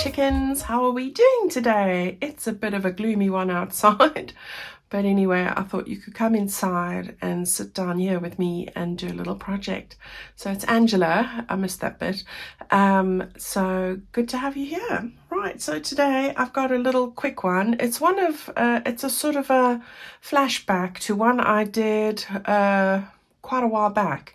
chickens, how are we doing today? It's a bit of a gloomy one outside, but anyway, I thought you could come inside and sit down here with me and do a little project. So it's Angela, I missed that bit. So good to have you here. Right, so today I've got a little quick one. It's it's a sort of a flashback to one I did quite a while back.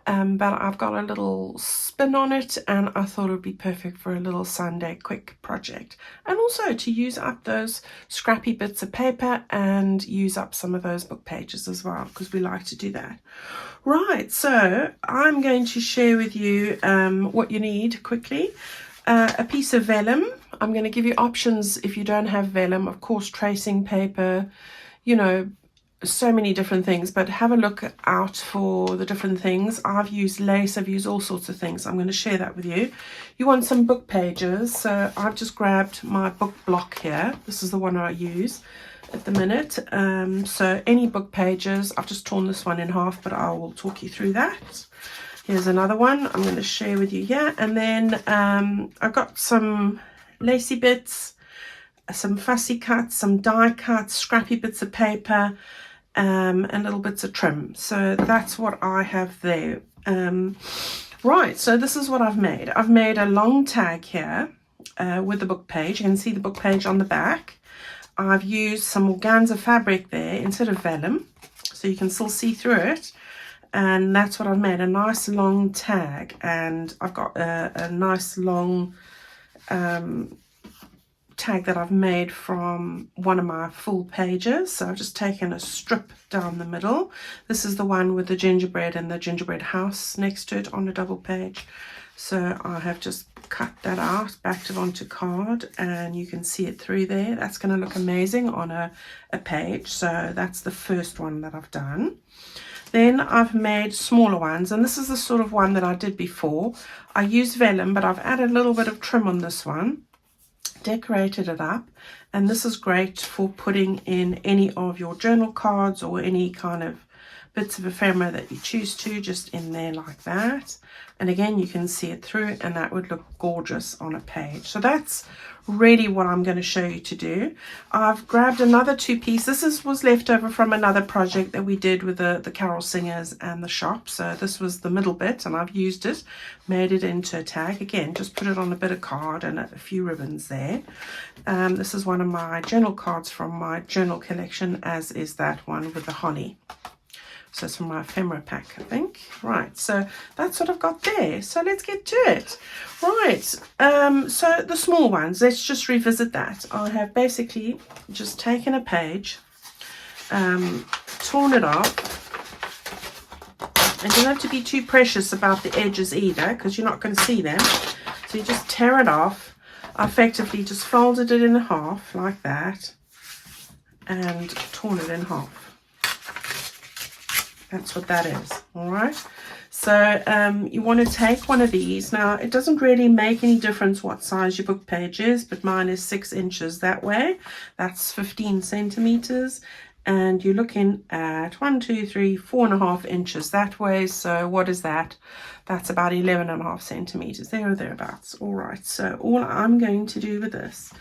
But I've got a little spin on it, and I thought it would be perfect for a little Sunday quick project, and also to use up those scrappy bits of paper and use up some of those book pages as well, because we like to do that. Right, so I'm going to share with you what you need quickly. A piece of vellum. I'm going to give you options if you don't have vellum, of course, tracing paper, you know, so many different things, but have a look out for the different things. I've used lace, I've used all sorts of things. I'm going to share that with you. You want some book pages, so I've just grabbed my book block here. This is the one I use at the minute. So any book pages, I've just torn this one in half, but I will talk you through that. Here's another one I'm going to share with you here, and then I've got some lacy bits, some fussy cuts, some die cuts, scrappy bits of paper, and little bits of trim. So that's what I have there. Right, so this is what I've made. I've made a long tag here with the book page. You can see the book page on the back. I've used some organza fabric there instead of vellum, so you can still see through it. And that's what I've made, a nice long tag. And I've got a nice long tag that I've made from one of my full pages. So I've just taken a strip down the middle. This is the one with the gingerbread and the gingerbread house next to it on a double page. So I have just cut that out, backed it onto card, and you can see it through there. That's going to look amazing on a page. So that's the first one that I've done. Then I've made smaller ones, and this is the sort of one that I did before. I used vellum, but I've added a little bit of trim on this one, decorated it up, and this is great for putting in any of your journal cards or any kind of bits of ephemera that you choose to, just in there like that. And again, you can see it through, and that would look gorgeous on a page. So that's really what I'm going to show you to do. I've grabbed another two pieces. This was left over from another project that we did with the carol singers and the shop. So this was the middle bit, and I've used it, made it into a tag. Again, just put it on a bit of card and a few ribbons there. This is one of my journal cards from my journal collection, as is that one with the holly. So it's from my ephemera pack, I think. Right, so that's what I've got there. So let's get to it. Right, so the small ones, let's just revisit that. I have basically just taken a page, torn it off. And you don't have to be too precious about the edges either, because you're not going to see them. So you just tear it off. I effectively just folded it in half like that and torn it in half. That's what that is. All right, so you want to take one of these. Now, it doesn't really make any difference what size your book page is, but mine is 6 inches that way. That's 15 centimeters, and you're looking at 4.5 inches that way. So what is that? That's about 11.5 centimeters, there or thereabouts. All right, so all I'm going to do with this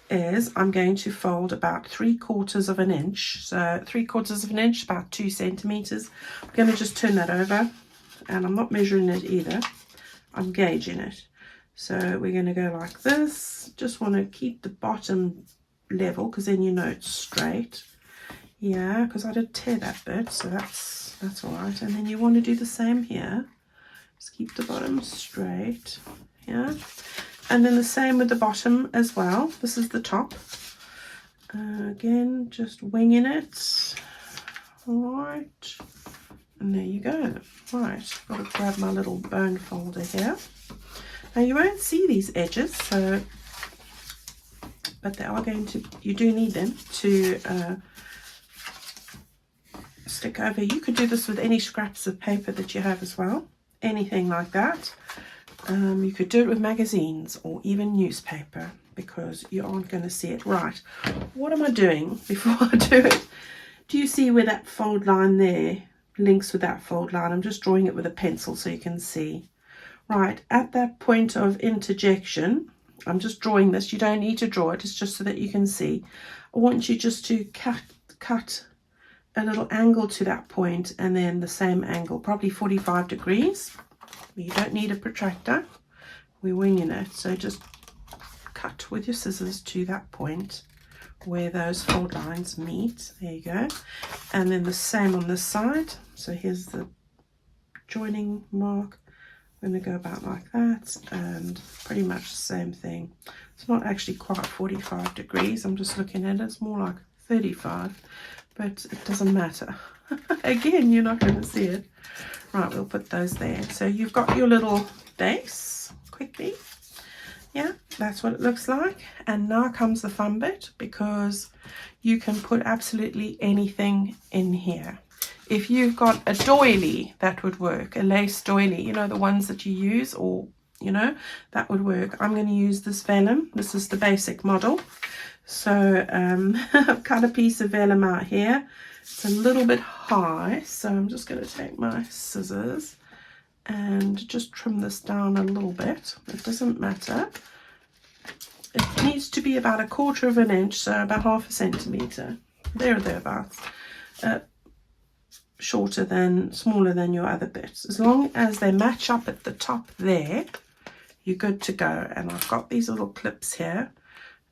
is I'm going to fold about 3/4 of an inch. So 3/4 of an inch, about 2 centimeters. I'm going to just turn that over, and I'm not measuring it either. I'm gauging it. So we're going to go like this. Just want to keep the bottom level, because then you know it's straight. Yeah, because I did tear that bit, so that's all right. And then you want to do the same here. Just keep the bottom straight. Yeah. And then the same with the bottom as well. This is the top. Again, just winging it. All right. And there you go. Right, got to grab my little bone folder here. Now, you won't see these edges, so, but they are going to, you do need them to stick over. You could do this with any scraps of paper that you have as well. Anything like that. You could do it with magazines or even newspaper, because you aren't going to see it. Right, what am I doing before I do it? Do you see where that fold line there links with that fold line? I'm just drawing it with a pencil so you can see. Right, at that point of interjection, I'm just drawing this. You don't need to draw it. It's just so that you can see. I want you just to cut a little angle to that point, and then the same angle, probably 45 degrees. You don't need a protractor. We're winging it. So just cut with your scissors to that point where those fold lines meet. There you go. And then the same on this side. So here's the joining mark. I'm going to go about like that, and pretty much the same thing. It's not actually quite 45 degrees. I'm just looking at it. It's more like 35, but it doesn't matter. Again, you're not going to see it. Right, we'll put those there. So you've got your little base quickly. Yeah, that's what it looks like. And now comes the fun bit, because you can put absolutely anything in here. If you've got a doily, that would work. A lace doily, you know, the ones that you use, or, you know, that would work. I'm going to use this vellum. This is the basic model. So I've cut a piece of vellum out here. It's a little bit high, so I'm just going to take my scissors and just trim this down a little bit. It doesn't matter. It needs to be about 1/4 of an inch, so about 1/2 centimetre. There or thereabouts. Smaller than your other bits. As long as they match up at the top there, you're good to go. And I've got these little clips here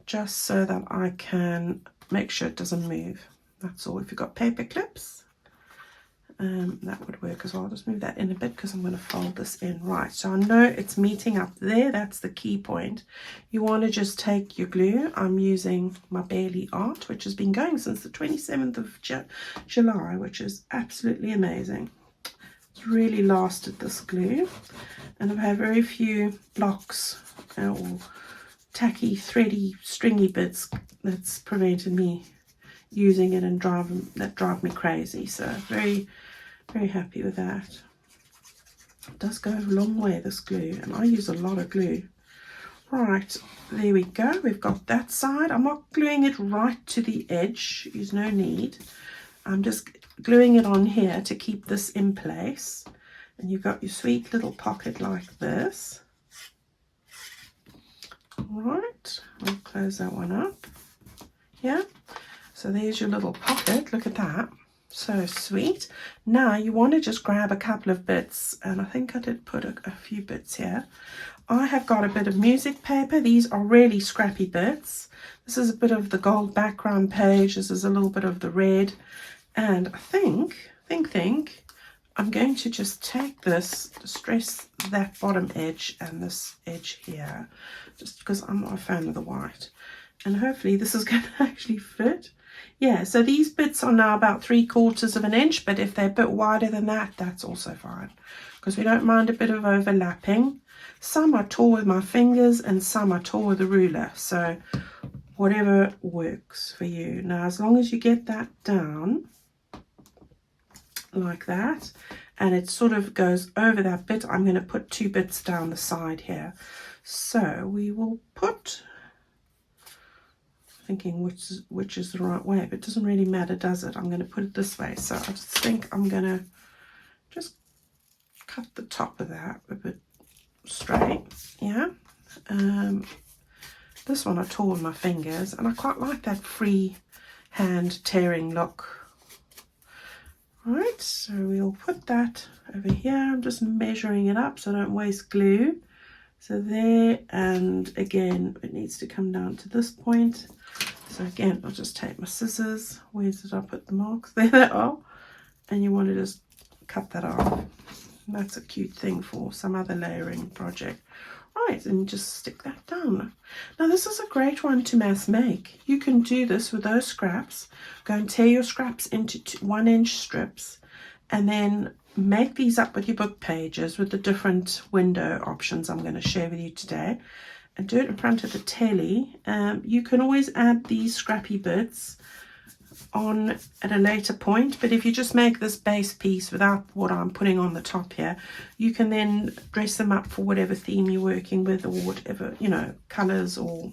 just so that I can make sure it doesn't move. That's all. If you've got paper clips, that would work as well. I'll just move that in a bit because I'm going to fold this in. Right, so I know it's meeting up there. That's the key point. You want to just take your glue. I'm using my Bailey Art, which has been going since the 27th of July, which is absolutely amazing. It's really lasted, this glue. And I've had very few blocks or tacky, thready, stringy bits that's prevented me using it and drive me crazy. So very happy with that. It does go a long way, this glue, and I use a lot of glue. Right, there we go. We've got that side. I'm not gluing it right to the edge. There's no need. I'm just gluing it on here to keep this in place. And you've got your sweet little pocket like this. Right, I'll close that one up. Yeah. So there's your little pocket. Look at that. So sweet. Now you want to just grab a couple of bits, and I think I did put a few bits here. I have got a bit of music paper. These are really scrappy bits. This is a bit of the gold background page. This is a little bit of the red. And I think I'm going to just take this, distress that bottom edge and this edge here, just because I'm not a fan of the white. And hopefully this is going to actually fit. Yeah, so these bits are now about 3/4 of an inch, but if they're a bit wider than that, that's also fine, because we don't mind a bit of overlapping. Some I tore with my fingers and some I tore with a ruler, so whatever works for you. Now, as long as you get that down like that, and it sort of goes over that bit, I'm going to put 2 bits down the side here. So we will put, thinking which is the right way, but it doesn't really matter, does it? I'm going to put it this way. So I just think I'm going to just cut the top of that a bit straight. Yeah. This one I tore with my fingers, and I quite like that free hand tearing look. Right, so we'll put that over here. I'm just measuring it up so I don't waste glue. So there, and again, it needs to come down to this point. So again, I'll just take my scissors. Where did I put the marks? There they are. And you want to just cut that off. And that's a cute thing for some other layering project. Right, and just stick that down. Now this is a great one to mass make. You can do this with those scraps. Go and tear your scraps into 1-inch strips, and then make these up with your book pages with the different window options I'm going to share with you today, and do it in front of the telly. You can always add these scrappy bits on at a later point, but if you just make this base piece without what I'm putting on the top here, you can then dress them up for whatever theme you're working with, or whatever, you know, colors or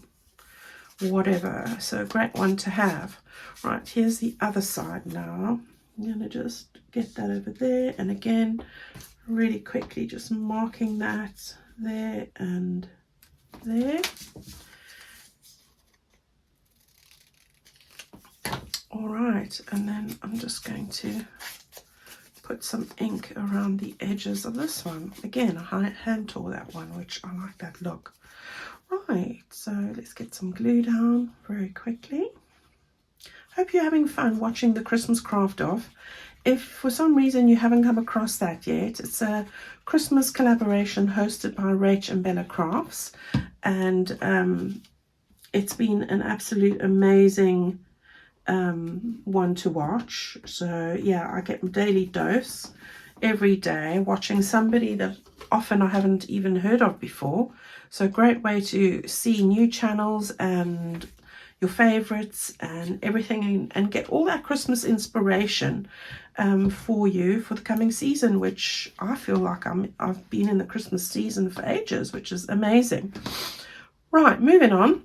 whatever. So a great one to have. Right, here's the other side now. I'm going to just get that over there, and again, really quickly just marking that there and there. All right, and then I'm just going to put some ink around the edges of this one. Again, I hand tore that one, which I like that look. Right, so let's get some glue down very quickly. Hope you're having fun watching the Christmas craft off. If for some reason you haven't come across that yet, it's a Christmas collaboration hosted by Rach and Bella Crafts, and it's been an absolute amazing one to watch. So yeah, I get my daily dose every day watching somebody that often I haven't even heard of before. So great way to see new channels and your favorites and everything, and get all that Christmas inspiration for you for the coming season, which I feel like I've been in the Christmas season for ages, which is amazing. Right, moving on.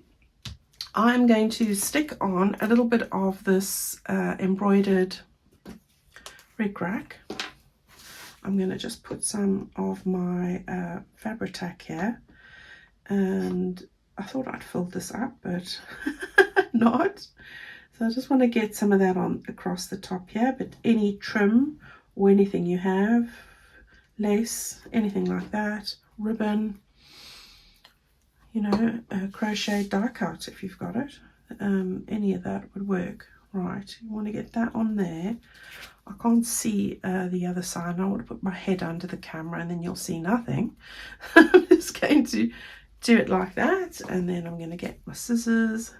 I'm going to stick on a little bit of this embroidered rickrack. I'm going to just put some of my Fabri-Tac here, and I thought I'd fill this up, but not. So I just want to get some of that on across the top here, but any trim or anything you have, lace, anything like that, ribbon, you know, crochet die cut if you've got it, any of that would work. Right, you want to get that on there. I can't see the other side. I want to put my head under the camera and then you'll see nothing. I'm just going to do it like that, and then I'm going to get my scissors,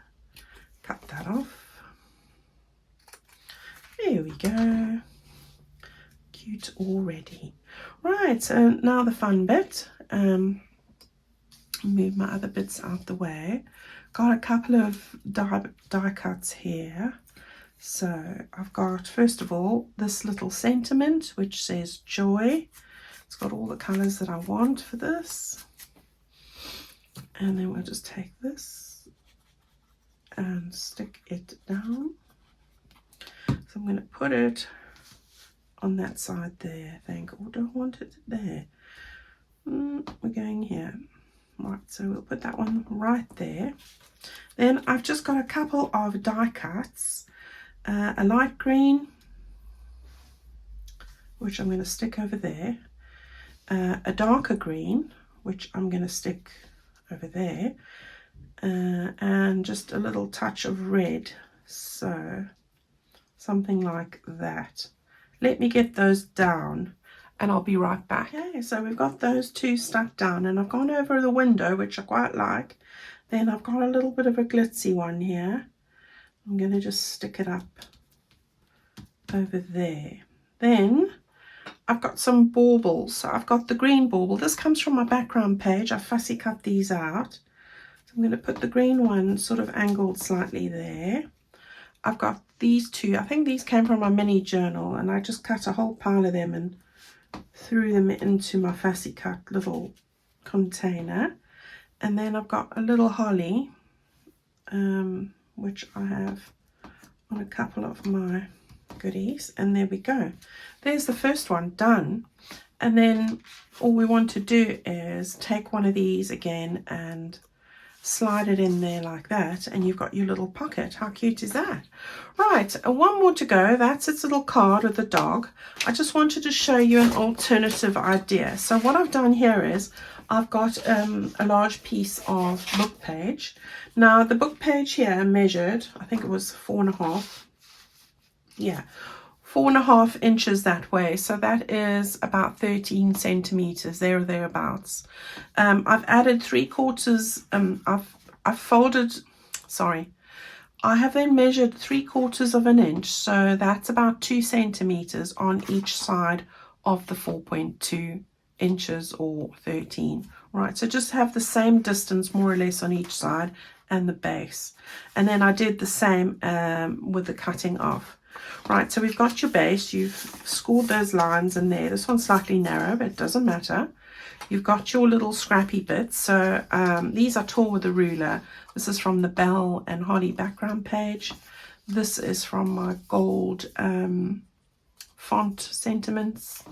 cut that off. There we go. Cute already. Right, so now the fun bit. Move my other bits out the way. Got a couple of die cuts here. So I've got, first of all, this little sentiment which says joy. It's got all the colours that I want for this. And then we'll just take this and stick it down. So I'm going to put it on that side there, I think. Or do I want it there? We're going here. Right, so we'll put that one right there. Then I've just got a couple of die cuts. A light green, which I'm going to stick over there. A darker green, which I'm going to stick over there. And just a little touch of red. So something like that. Let me get those down and I'll be right back. Okay, so we've got those two stuck down, and I've gone over the window, which I quite like. Then I've got a little bit of a glitzy one here. I'm going to just stick it up over there. Then I've got some baubles. So I've got the green bauble. This comes from my background page. I fussy cut these out. So I'm going to put the green one sort of angled slightly there. I've got these two. I think these came from my mini journal, and I just cut a whole pile of them and threw them into my fussy cut little container. And then I've got a little holly, which I have on a couple of my goodies. And there we go. There's the first one done. And then all we want to do is take one of these again and slide it in there like that, and you've got your little pocket. How cute is that? Right, one more to go. That's its little card with the dog. I just wanted to show you an alternative idea. So what I've done here is I've got a large piece of book page. Now the book page here measured, I think it was 4.5. Yeah, 4.5 inches that way. So that is about 13 centimeters, there or thereabouts. I've added 3/4. I've folded. Sorry, I have then measured 3/4 of an inch. So that's about 2 centimeters on each side of the 4.2 inches or 13. Right, so just have the same distance more or less on each side and the base. And then I did the same with the cutting off. Right, so we've got your base. You've scored those lines in there. This one's slightly narrow, but it doesn't matter. You've got your little scrappy bits. So these are torn with a ruler. This is from the Bell and Holly background page. This is from my gold font sentiments.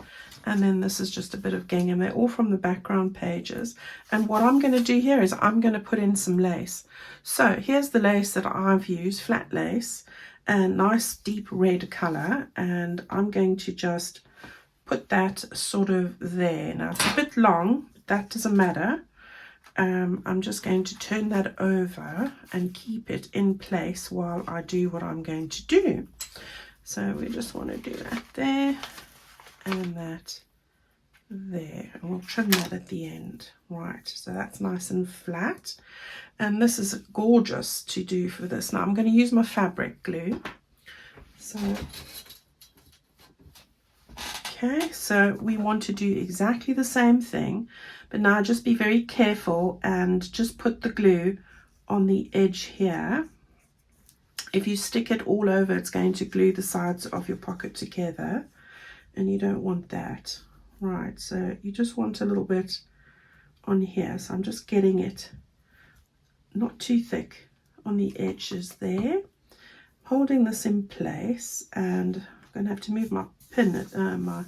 And then this is just a bit of gingham. They're all from the background pages. And what I'm going to do here is I'm going to put in some lace. So here's the lace that I've used, flat lace, and nice deep red color. And I'm going to just put that sort of there. Now it's a bit long, but that doesn't matter. I'm just going to turn that over and keep it in place while I do what I'm going to do. So we just want to do that there. And that there, and we'll trim that at the end. Right, so that's nice and flat, and this is gorgeous to do for this. Now I'm going to use my fabric glue. So okay, so we want to do exactly the same thing, but now just be very careful and just put the glue on the edge here. If you stick it all over, it's going to glue the sides of your pocket together, and you don't want that. Right, so you just want a little bit on here. So I'm just getting it not too thick on the edges there, holding this in place, and I'm going to have to move my pin, my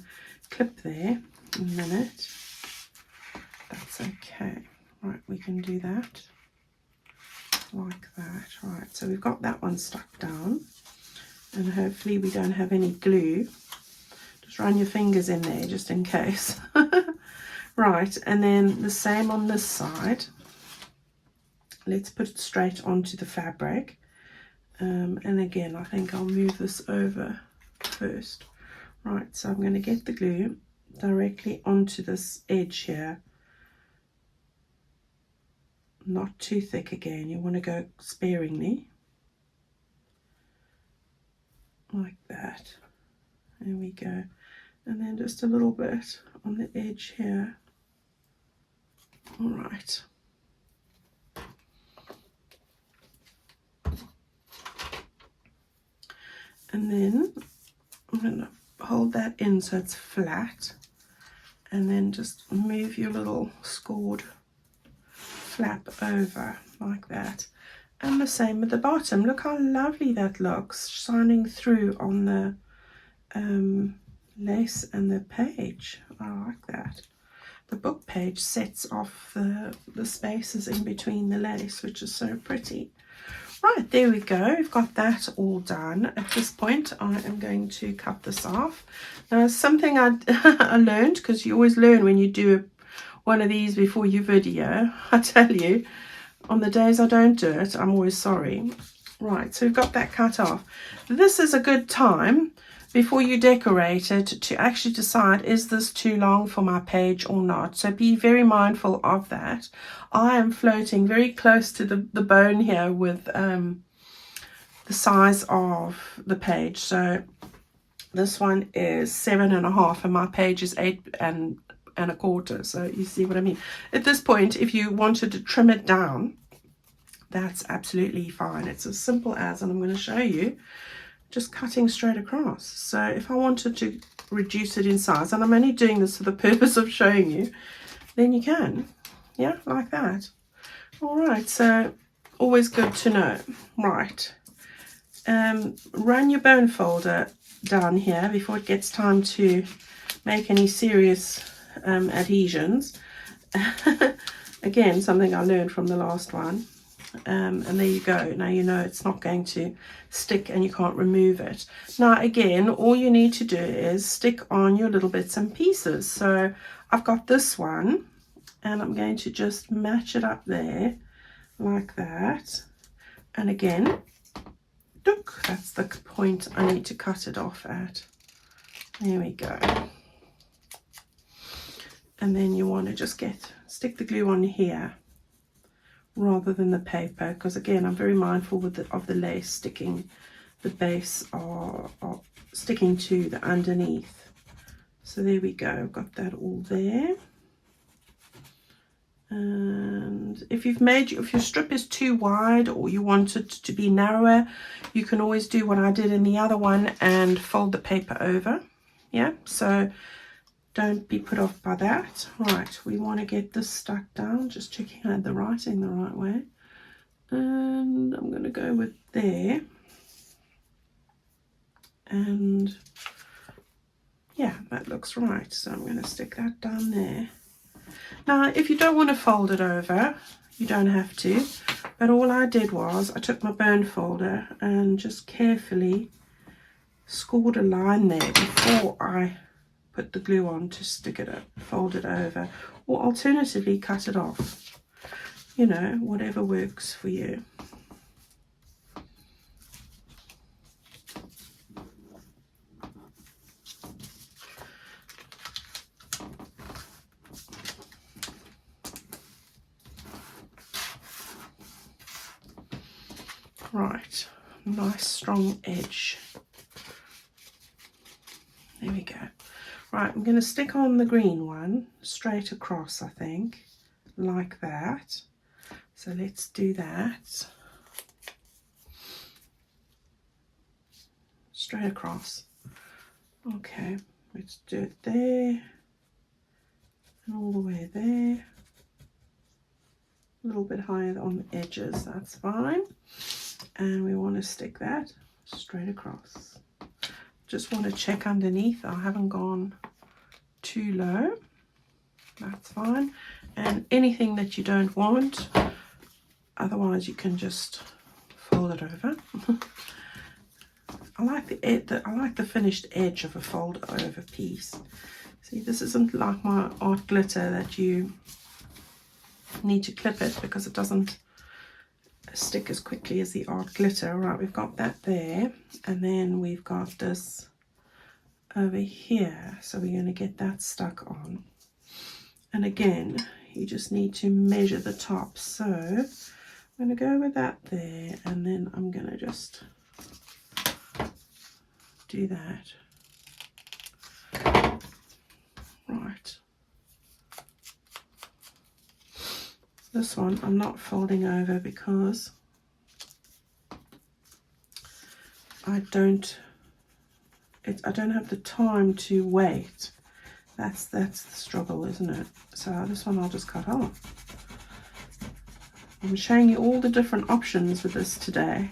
clip there in a minute. That's okay. Right, we can do that like that. Right, so we've got that one stuck down, and hopefully we don't have any glue. Just run your fingers in there just in case. Right, and then the same on this side. Let's put it straight onto the fabric. And again, I think I'll move this over first. Right, so I'm going to get the glue directly onto this edge here. Not too thick again, you want to go sparingly. Like that. There we go. And then just a little bit on the edge here. All right. And then I'm going to hold that in so it's flat, and then just move your little scored flap over like that. And the same with the bottom. Look how lovely that looks, shining through on the lace and the page. I like that. The book page sets off the spaces in between the lace, which is so pretty. Right, there we go. We've got that all done. At this point, I am going to cut this off. Now, something I learned, because you always learn when you do one of these before your video. I tell you, on the days I don't do it, I'm always sorry. Right, so we've got that cut off. This is a good time before you decorate it to actually decide, is this too long for my page or not? So be very mindful of that. I am floating very close to the bone here with the size of the page. So this one is 7.5 and my page is 8.25. So you see what I mean. At this point, if you wanted to trim it down, that's absolutely fine. It's as simple as, and I'm going to show you, just cutting straight across. So if I wanted to reduce it in size, and I'm only doing this for the purpose of showing you, then you can. Yeah, like that. All right, so always good to know. Right, run your bone folder down here before it gets time to make any serious adhesions. Again, something I learned from the last one. And there you go. Now you know it's not going to stick and you can't remove it. Now again, all you need to do is stick on your little bits and pieces. So I've got this one, and I'm going to just match it up there like that. And again, look, that's the point I need to cut it off at. There we go. And then you want to just stick the glue on here rather than the paper, because again, I'm very mindful of the lace sticking, the base or sticking to the underneath. So there we go, I've got that all there. And if your strip is too wide or you want it to be narrower, you can always do what I did in the other one and fold the paper over. Yeah, so don't be put off by that. Right, we want to get this stuck down, just checking I had the writing the right way. And I'm going to go with there. And Yeah, that looks right. So I'm going to stick that down there. Now, if you don't want to fold it over, you don't have to. But all I did was I took my burn folder and just carefully scored a line there before I put the glue on to stick it up, fold it over, or alternatively cut it off. You know, whatever works for you. Right, nice strong edge. There we go. Right, I'm going to stick on the green one straight across, I think, like that. So let's do that. Straight across. Okay, let's do it there and all the way there. A little bit higher on the edges, that's fine. And we want to stick that straight across. Just want to check underneath. I haven't gone too low. That's fine. And anything that you don't want, otherwise you can just fold it over. I like the finished edge of a fold over piece. See, this isn't like my art glitter that you need to clip it because it doesn't stick as quickly as the art glitter. Right, we've got that there, and then we've got this over here, so we're going to get that stuck on. And again, you just need to measure the top, so I'm going to go with that there, and then I'm going to just do that. Right, this one I'm not folding over because I don't have the time to wait. That's the struggle, isn't it? So this one I'll just cut off. I'm showing you all the different options with this today.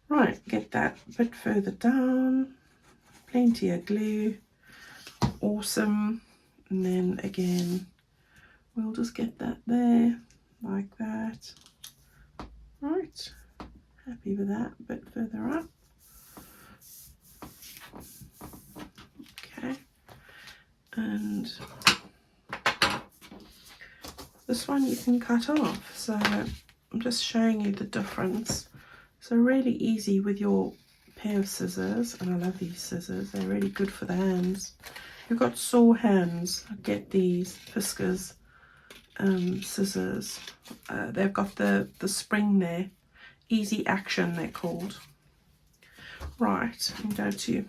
Right, get that a bit further down. Plenty of glue. Awesome. And then again, we'll just get that there, like that. Right, happy with that, a bit further up. Okay, and this one you can cut off, so I'm just showing you the difference. So really easy with your pair of scissors, and I love these scissors, they're really good for the hands. If you've got sore hands, get these Fiskars scissors. They've got the spring there, easy action they're called. Right, I'm going to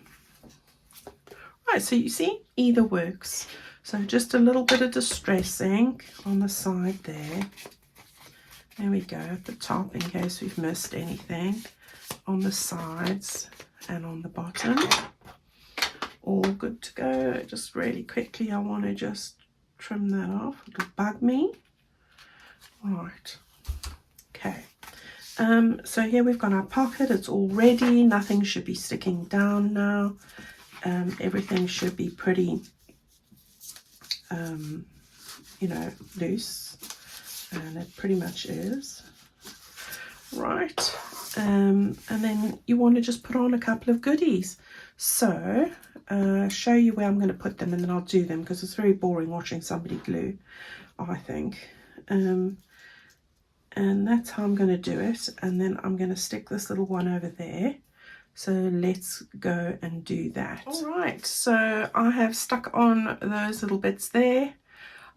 right, so you see, either works. So just a little bit of distress ink on the side there. There we go, at the top in case we've missed anything. On the sides and on the bottom. All good to go. Just really quickly, I want to just trim that off. It'll bug me. Right. Okay. So here we've got our pocket. It's all ready. Nothing should be sticking down now. Everything should be pretty, you know, loose. And it pretty much is. Right. And then you want to just put on a couple of goodies. So show you where I'm going to put them, and then I'll do them because it's very boring watching somebody glue, I think. And that's how I'm going to do it. And then I'm going to stick this little one over there. So let's go and do that. All right, so I have stuck on those little bits there.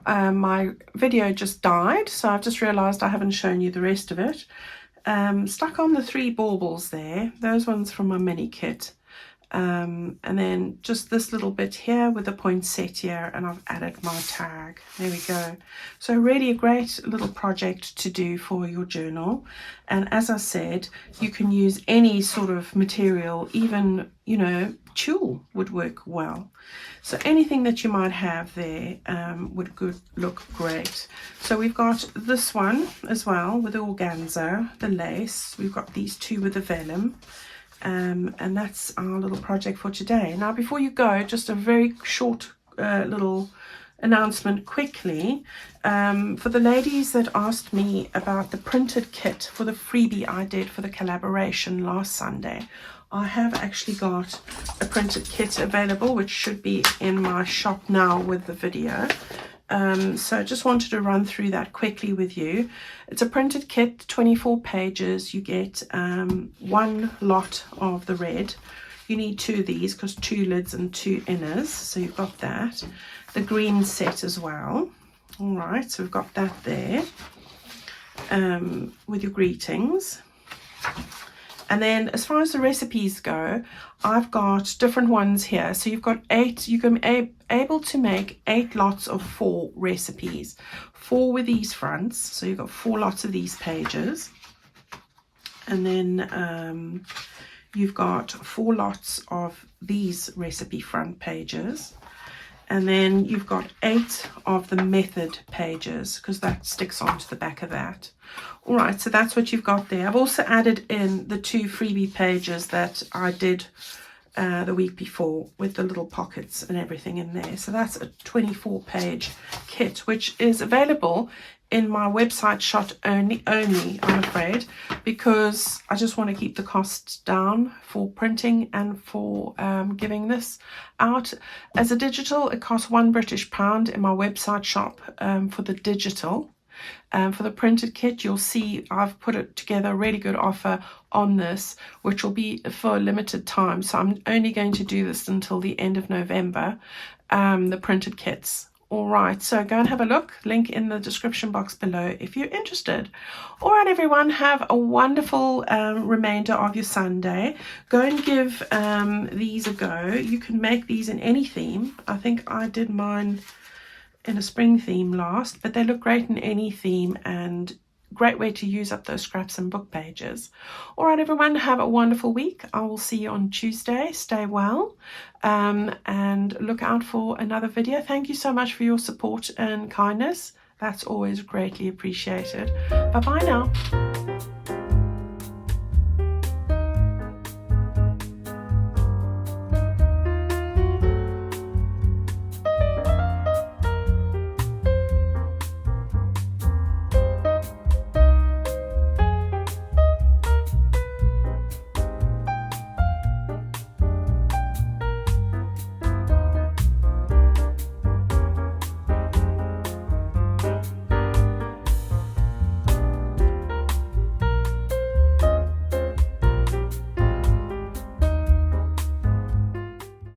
My video just died, so I've just realized I haven't shown you the rest of it. Stuck on the 3 baubles there, those ones from my mini kit. And then just this little bit here with the poinsettia, and I've added my tag. There we go. So really a great little project to do for your journal. And as I said, you can use any sort of material, even, you know, tulle would work well. So anything that you might have there would look great. So we've got this one as well with the organza, the lace. We've got these 2 with the vellum. And that's our little project for today. Now, before you go, just a very short little announcement quickly. For the ladies that asked me about the printed kit for the freebie I did for the collaboration last Sunday, I have actually got a printed kit available, which should be in my shop now with the video. So I just wanted to run through that quickly with you. It's a printed kit, 24 pages. You get one lot of the red. You need 2 of these because 2 lids and 2 inners. So you've got that. The green set as well. All right, so we've got that there with your greetings. And then as far as the recipes go, I've got different ones here. So you've got 8, you can be able to make 8 lots of 4 recipes. 4 with these fronts, so you've got 4 lots of these pages. And then you've got 4 lots of these recipe front pages. And then you've got 8 of the method pages, because that sticks onto the back of that. All right, so that's what you've got there. I've also added in the 2 freebie pages that I did the week before with the little pockets and everything in there. So that's a 24-page kit, which is available in my website shop only, I'm afraid, because I just want to keep the costs down for printing and for giving this out. As a digital, it costs £1 in my website shop for the digital. For the printed kit, you'll see I've put it together a really good offer on this, which will be for a limited time. So I'm only going to do this until the end of November, the printed kits. All right, so go and have a look. Link in the description box below if you're interested. All right, everyone, have a wonderful remainder of your Sunday. Go and give these a go. You can make these in any theme. I think I did mine in a spring theme last, but they look great in any theme and great way to use up those scraps and book pages. All right, everyone, have a wonderful week. I will see you on Tuesday. Stay well and look out for another video. Thank you so much for your support and kindness. That's always greatly appreciated. Bye-bye now.